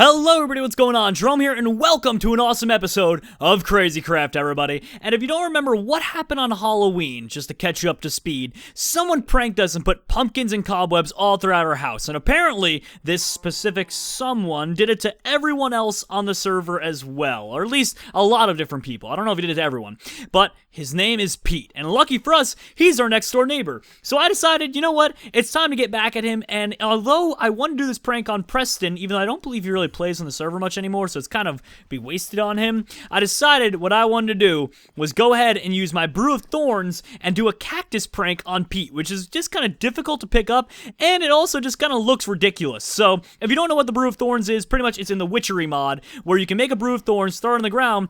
Hello everybody, what's going on? Jerome here, and welcome to an awesome episode of Crazy Craft, everybody. And if you don't remember what happened on Halloween, just to catch you up to speed, someone pranked us and put pumpkins and cobwebs all throughout our house. And apparently, this specific someone did it to everyone else on the server as well. Or at least a lot of different people. I don't know if he did it to everyone. But his name is Pete. And lucky for us, he's our next door neighbor. So I decided, you know what? It's time to get back at him. And although I want to do this prank on Preston, even though I don't believe he really plays on the server much anymore, so it's kind of be wasted on him, I decided what I wanted to do was go ahead and use my Brew of Thorns and do a cactus prank on Pete, which is just kind of difficult to pick up, and it also just kind of looks ridiculous. So if you don't know what the Brew of Thorns is, pretty much it's in the Witchery mod, where you can make a Brew of Thorns, throw it on the ground,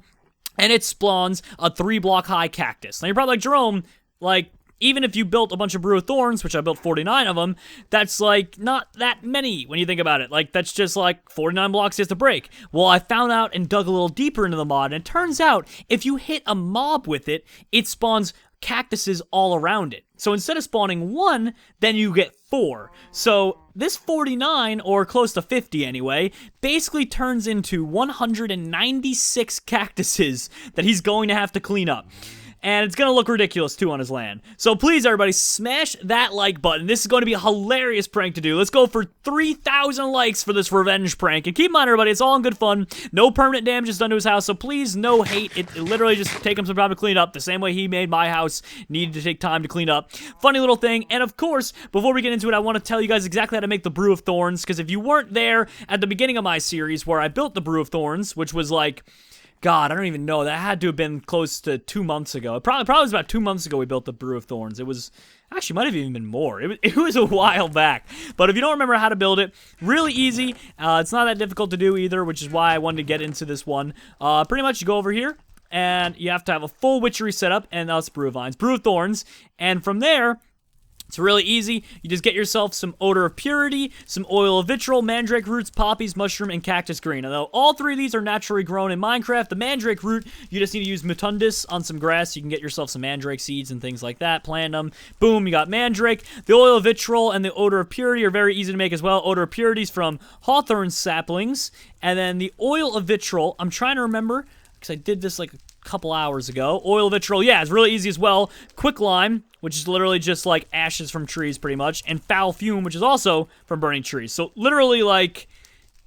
and it spawns a 3-block high cactus. Now you're probably like, Jerome, like, even if you built a bunch of Brew of Thorns, which I built 49 of them, that's, like, not that many when you think about it. Like, that's just, like, 49 blocks just to break. Well, I found out and dug a little deeper into the mod, and it turns out if you hit a mob with it, it spawns cactuses all around it. So instead of spawning 1, then you get 4. So this 49, or close to 50 anyway, basically turns into 196 cactuses that he's going to have to clean up. And it's going to look ridiculous, too, on his land. So please, everybody, smash that like button. This is going to be a hilarious prank to do. Let's go for 3,000 likes for this revenge prank. And keep in mind, everybody, it's all in good fun. No permanent damage is done to his house, so please, no hate. It literally just take him some time to clean up, the same way he made my house needed to take time to clean up. Funny little thing. And, of course, before we get into it, I want to tell you guys exactly how to make the Brew of Thorns, because if you weren't there at the beginning of my series where I built the Brew of Thorns, which was like, God, I don't even know. That had to have been close to 2 months ago. It probably was about 2 months ago we built the Brew of Thorns. It was, actually, might have even been more. It was a while back. But if you don't remember how to build it, really easy. It's not that difficult to do either, which is why I wanted to get into this one. Pretty much you go over here, and you have to have a full witchery setup, and that's Brew of Vines, Brew of Thorns. And from there, it's really easy. You just get yourself some Odor of Purity, some Oil of Vitriol, Mandrake Roots, Poppies, Mushroom, and Cactus Green. Although all 3 of these are naturally grown in Minecraft, the Mandrake Root, you just need to use Mutundus on some grass. You can get yourself some Mandrake seeds and things like that. Plant them. Boom, you got Mandrake. The Oil of Vitriol and the Odor of Purity are very easy to make as well. Odor of Purity is from Hawthorn saplings. And then the Oil of Vitriol, I'm trying to remember, because I did this like a couple hours ago. Oil of Vitriol, yeah, it's really easy as well. Quicklime, which is literally just like ashes from trees pretty much, and Foul Fume, which is also from burning trees. So literally, like,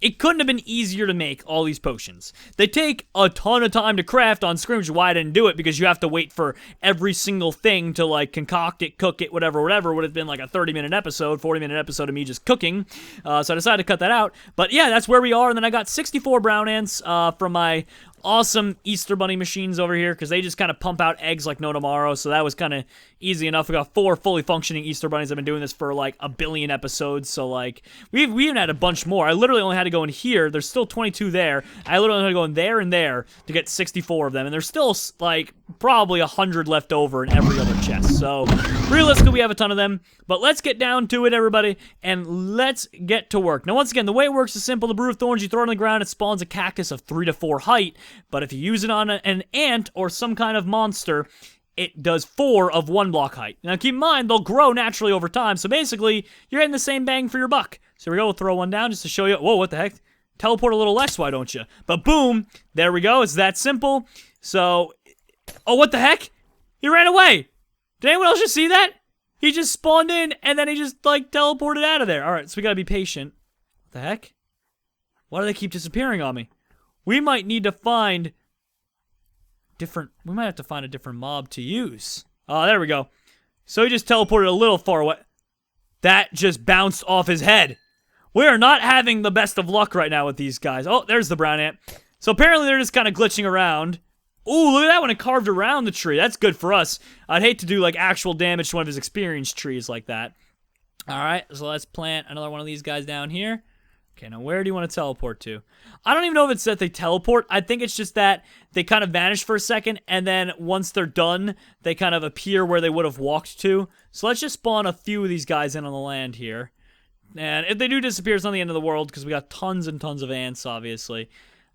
it couldn't have been easier to make all these potions. They take a ton of time to craft on screen, which is why I didn't do it, because you have to wait for every single thing to, like, concoct it, cook it, whatever. Would have been like a 30-minute episode, 40-minute episode of me just cooking. So I decided to cut that out. But yeah, that's where we are. And then I got 64 brown ants from my awesome Easter Bunny machines over here, because they just kind of pump out eggs like no tomorrow, so that was kind of easy enough. We got 4 fully functioning Easter Bunnies. I've been doing this for like a billion episodes, so like, we even had a bunch more. I literally only had to go in here. There's still 22 there. I literally had to go in there and there to get 64 of them, and there's still like probably 100 left over in every other chest, so realistically we have a ton of them. But let's get down to it, everybody, and let's get to work. Now once again, the way it works is simple. The Brew of Thorns, you throw it on the ground, it spawns a cactus of 3 to 4 height. But if you use it on an ant or some kind of monster, it does 4 of 1 block height. Now keep in mind, they'll grow naturally over time, so basically, you're getting the same bang for your buck. So here we go, we'll throw one down just to show you. Whoa, what the heck? Teleport a little less, why don't you? But boom, there we go, it's that simple. So, oh, what the heck? He ran away! Did anyone else just see that? He just spawned in, and then he just, like, teleported out of there. Alright, so we gotta be patient. What the heck? Why do they keep disappearing on me? We might need to find we might have to find a different mob to use. Oh, there we go. So he just teleported a little far away. That just bounced off his head. We are not having the best of luck right now with these guys. Oh, there's the brown ant. So apparently they're just kind of glitching around. Ooh, look at that one. It carved around the tree. That's good for us. I'd hate to do, like, actual damage to one of his experienced trees like that. Alright, so let's plant another one of these guys down here. Okay, now where do you want to teleport to? I don't even know if it's that they teleport. I think it's just that they kind of vanish for a second, and then once they're done, they kind of appear where they would have walked to. So let's just spawn a few of these guys in on the land here. And if they do disappear, it's not the end of the world, because we got tons and tons of ants, obviously.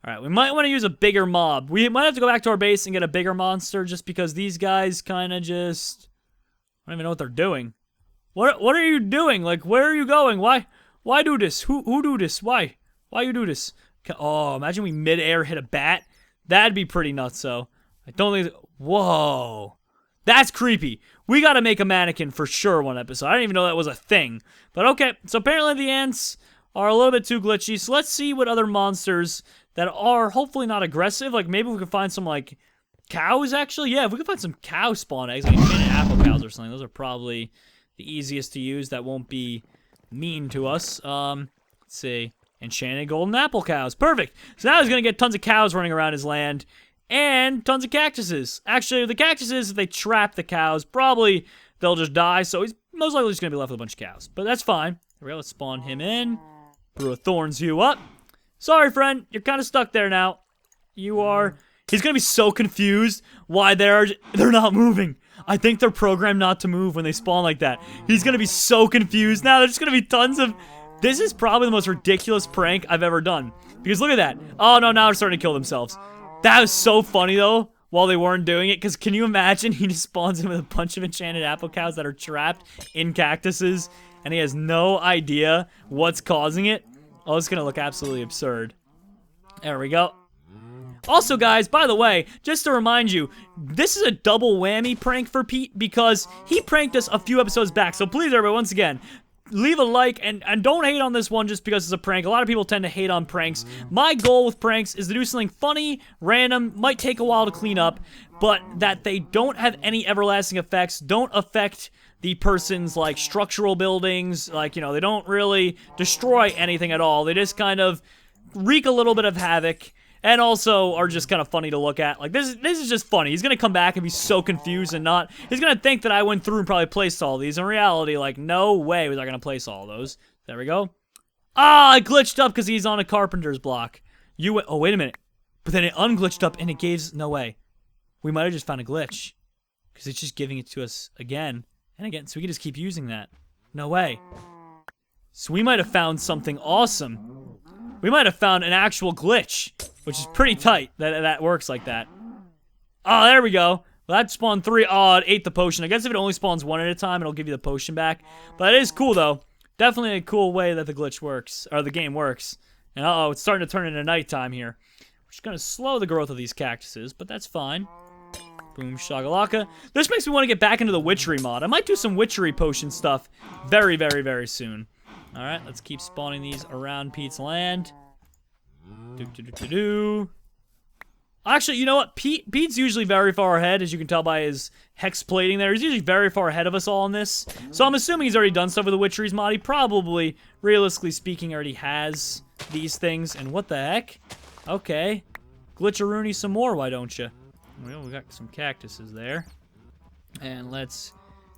Alright, we might want to use a bigger mob. We might have to go back to our base and get a bigger monster, just because these guys kind of just... I don't even know what they're doing. What are you doing? Like, where are you going? Why do this? Who do this? Why you do this? Oh, imagine we mid-air hit a bat. That'd be pretty nuts, so. I don't think... Whoa. That's creepy. We gotta make a mannequin for sure one episode. I didn't even know that was a thing. But okay, so apparently the ants are a little bit too glitchy. So let's see what other monsters that are hopefully not aggressive. Like maybe we could find some like cows actually. Yeah, if we could find some cow spawn eggs, like enchanted apple cows or something. Those are probably the easiest to use that won't be mean to us. Let's see. Enchanted golden apple cows. Perfect. So now he's gonna get tons of cows running around his land. And tons of cactuses. Actually, the cactuses, if they trap the cows, probably they'll just die. So he's most likely just going to be left with a bunch of cows. But that's fine. Here we go. Let's spawn him in. Brew of Thorns you up. Sorry, friend. You're kind of stuck there now. You are... He's going to be so confused why they're not moving. I think they're programmed not to move when they spawn like that. He's going to be so confused now. There's just going to be tons of... This is probably the most ridiculous prank I've ever done. Because look at that. Oh, no. Now they're starting to kill themselves. That was so funny, though, while they weren't doing it, because can you imagine he just spawns in with a bunch of enchanted apple cows that are trapped in cactuses, and he has no idea what's causing it? Oh, it's going to look absolutely absurd. There we go. Also, guys, by the way, just to remind you, this is a double whammy prank for Pete, because he pranked us a few episodes back, so please, everybody, once again... Leave a like, and don't hate on this one just because it's a prank. A lot of people tend to hate on pranks. My goal with pranks is to do something funny, random, might take a while to clean up, but that they don't have any everlasting effects, don't affect the person's, like, structural buildings, like, you know, they don't really destroy anything at all. They just kind of wreak a little bit of havoc, and also are just kind of funny to look at. Like, this is just funny. He's gonna come back and be so confused and not... He's gonna think that I went through and probably placed all these. In reality, like, no way was I gonna place all those. There we go. Ah, I glitched up because he's on a carpenter's block. You went... Oh, wait a minute. But then it unglitched up and it gave... No way. We might have just found a glitch. Because it's just giving it to us again and again. So we can just keep using that. No way. So we might have found something awesome. We might have found an actual glitch. Which is pretty tight that works like that. Oh, there we go. Well, that spawned 3. Oh, it ate the potion. I guess if it only spawns 1 at a time, it'll give you the potion back. But it is cool, though. Definitely a cool way that the glitch works. Or the game works. And uh-oh, it's starting to turn into nighttime here. We're just going to slow the growth of these cactuses, but that's fine. Boom, shagalaka. This makes me want to get back into the witchery mod. I might do some witchery potion stuff very, very, very soon. Alright, let's keep spawning these around Pete's land. Actually, you know what? Pete's usually very far ahead, as you can tell by his hex plating there. He's usually very far ahead of us all in this. So I'm assuming he's already done stuff with the Witcheries mod. He probably, realistically speaking, already has these things. And what the heck? Okay. Glitcheroony some more, why don't you? Well, we got some cactuses there. And let's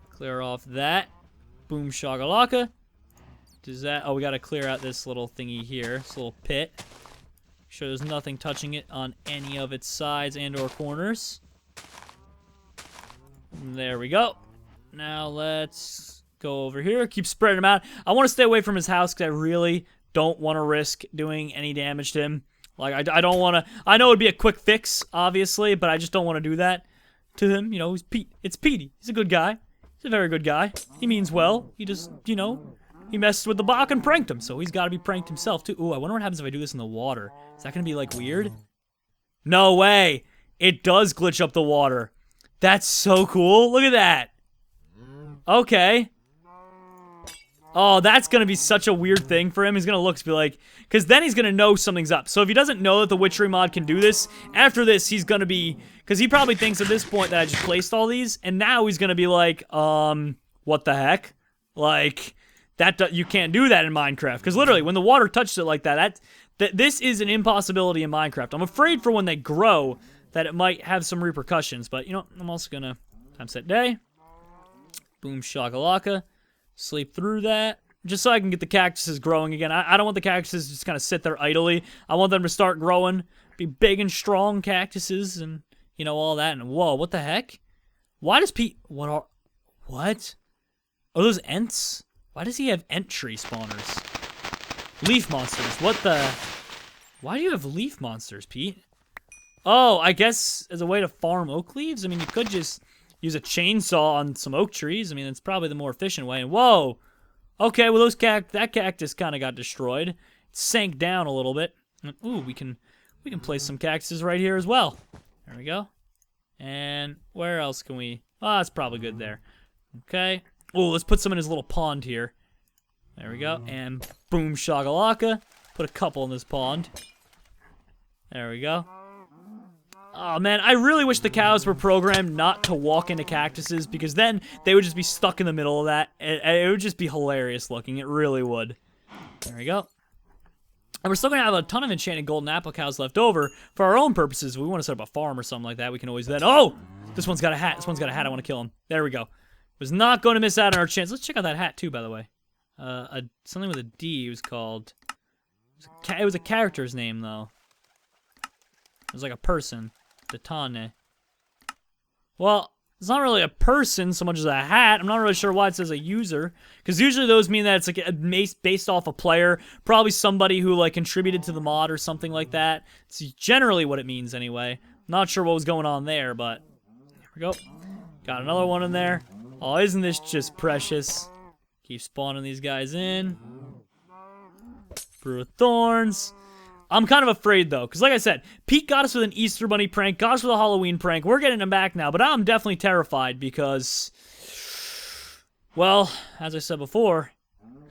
clear off that. Boom shagalaka. Does that... Oh, we gotta clear out this little thingy here. This little pit. Make sure there's nothing touching it on any of its sides and or corners. There we go. Now let's go over here. Keep spreading them out. I want to stay away from his house because I really don't want to risk doing any damage to him. Like, I don't want to... I know it would be a quick fix, obviously, but I just don't want to do that to him. You know, he's Pete. It's Petey. He's a good guy. He's a very good guy. He means well. He just, you know... He messed with the bot and pranked him, so he's got to be pranked himself, too. Ooh, I wonder what happens if I do this in the water. Is that going to be, like, weird? No way! It does glitch up the water. That's so cool. Look at that. Okay. Oh, that's going to be such a weird thing for him. He's going to look and be like... Because then he's going to know something's up. So if he doesn't know that the Witchery mod can do this, after this, he's going to be... Because he probably thinks at this point that I just placed all these, and now he's going to be like, what the heck? Like... You can't do that in Minecraft, because literally, when the water touches it like that, this is an impossibility in Minecraft. I'm afraid for when they grow that it might have some repercussions, but, you know, I'm also gonna time set day. Boom shakalaka. Sleep through that, just so I can get the cactuses growing again. I don't want the cactuses to just kind of sit there idly. I want them to start growing, be big and strong cactuses, and, you know, all that. And, whoa, what the heck? Why does what? Are those Ents? Why does he have Ent tree spawners? Leaf monsters. What the... Why do you have leaf monsters, Pete? Oh, I guess as a way to farm oak leaves? I mean, you could just use a chainsaw on some oak trees. I mean, that's probably the more efficient way. And whoa! Okay, well, that cactus kind of got destroyed. It sank down a little bit. And, ooh, we can place some cactuses right here as well. There we go. And where else can we? Oh, that's probably good there. Okay. Oh, let's put some in his little pond here. There we go. And boom shakalaka. Put a couple in this pond. There we go. Oh man, I really wish the cows were programmed not to walk into cactuses, because then they would just be stuck in the middle of that. It would just be hilarious looking. It really would. There we go. And we're still going to have a ton of enchanted golden apple cows left over for our own purposes. If we want to set up a farm or something like that, we can always then... Oh! This one's got a hat. This one's got a hat. I want to kill him. There we go. Was not going to miss out on our chance. Let's check out that hat too, by the way. Something with a D it was called. It was a character's name, though. It was like a person. Detane. Well, it's not really a person so much as a hat. I'm not really sure why it says a user, because usually those mean that it's like based off a player, probably somebody who like contributed to the mod or something like that. It's generally what it means anyway. Not sure what was going on there, but here we go. Got another one in there. Oh, isn't this just precious? Keep spawning these guys in. Brew of Thorns. I'm kind of afraid, though, because like I said, Pete got us with an Easter Bunny prank, got us with a Halloween prank. We're getting him back now, but I'm definitely terrified because, well, as I said before,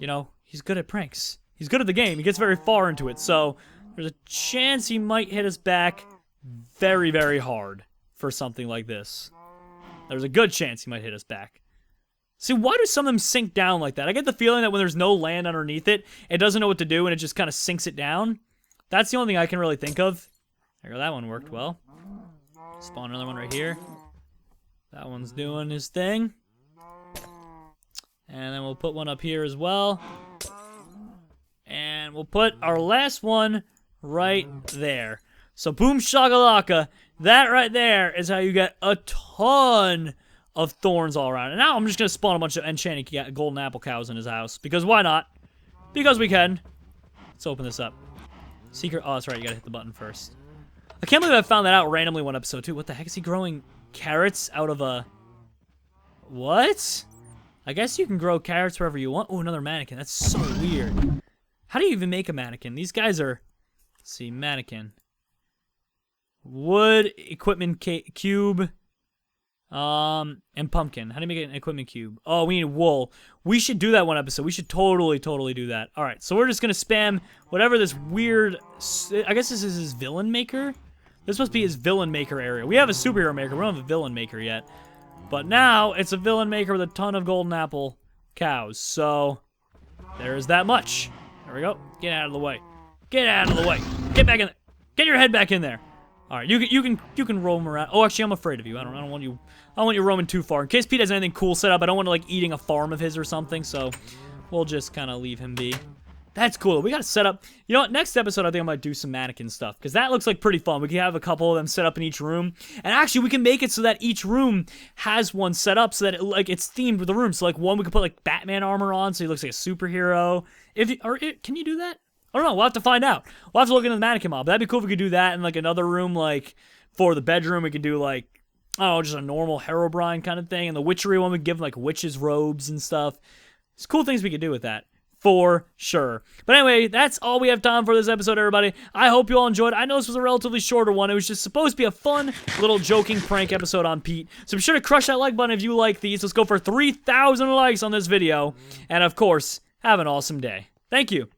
you know, he's good at pranks. He's good at the game. He gets very far into it, so there's a chance he might hit us back very, very hard for something like this. There's a good chance he might hit us back. See, why do some of them sink down like that? I get the feeling that when there's no land underneath it, it doesn't know what to do, and it just kind of sinks it down. That's the only thing I can really think of. There, that one worked well. Spawn another one right here. That one's doing his thing. And then we'll put one up here as well. And we'll put our last one right there. So boom shakalaka. That right there is how you get a ton of thorns all around. And now I'm just going to spawn a bunch of enchanted golden apple cows in his house. Because why not? Because we can. Let's open this up. Secret. Oh, that's right. You gotta hit the button first. I can't believe I found that out randomly one episode, too. What the heck is he growing carrots out of a... What? I guess you can grow carrots wherever you want. Oh, another mannequin. That's so weird. How do you even make a mannequin? These guys are... Let's see. Mannequin. Wood. Equipment cube. And pumpkin. How do you make an equipment cube? Oh, we need wool. We should do that one episode. We should totally do that. All right, so we're just gonna spam whatever this weird. I guess this is his villain maker. This must be his villain maker area. We have a superhero maker. We don't have a villain maker yet. But now it's a villain maker with a ton of golden apple cows. So there's that much. There we go. Get out of the way. Get out of the way. Get back in there. Get your head back in there. All right, you can roam around. Oh, actually, I'm afraid of you. I don't want you. I don't want you roaming too far. In case Pete has anything cool set up, I don't want to like eating a farm of his or something. So we'll just kind of leave him be. That's cool. We got to set up. You know what? Next episode, I think I might do some mannequin stuff because that looks like pretty fun. We can have a couple of them set up in each room, and actually, we can make it so that each room has one set up so that it's themed with the room. So like one, we could put like Batman armor on, so he looks like a superhero. Can you do that? I don't know. We'll have to find out. We'll have to look into the mannequin mob. That'd be cool if we could do that in like another room, like for the bedroom. We could do like, I don't know, just a normal Herobrine kind of thing. And the witchery one, we could give them like witches' robes and stuff. There's cool things we could do with that. For sure. But anyway, that's all we have time for this episode, everybody. I hope you all enjoyed. I know this was a relatively shorter one. It was just supposed to be a fun little joking prank episode on Pete. So be sure to crush that like button if you like these. Let's go for 3,000 likes on this video. And of course, have an awesome day. Thank you.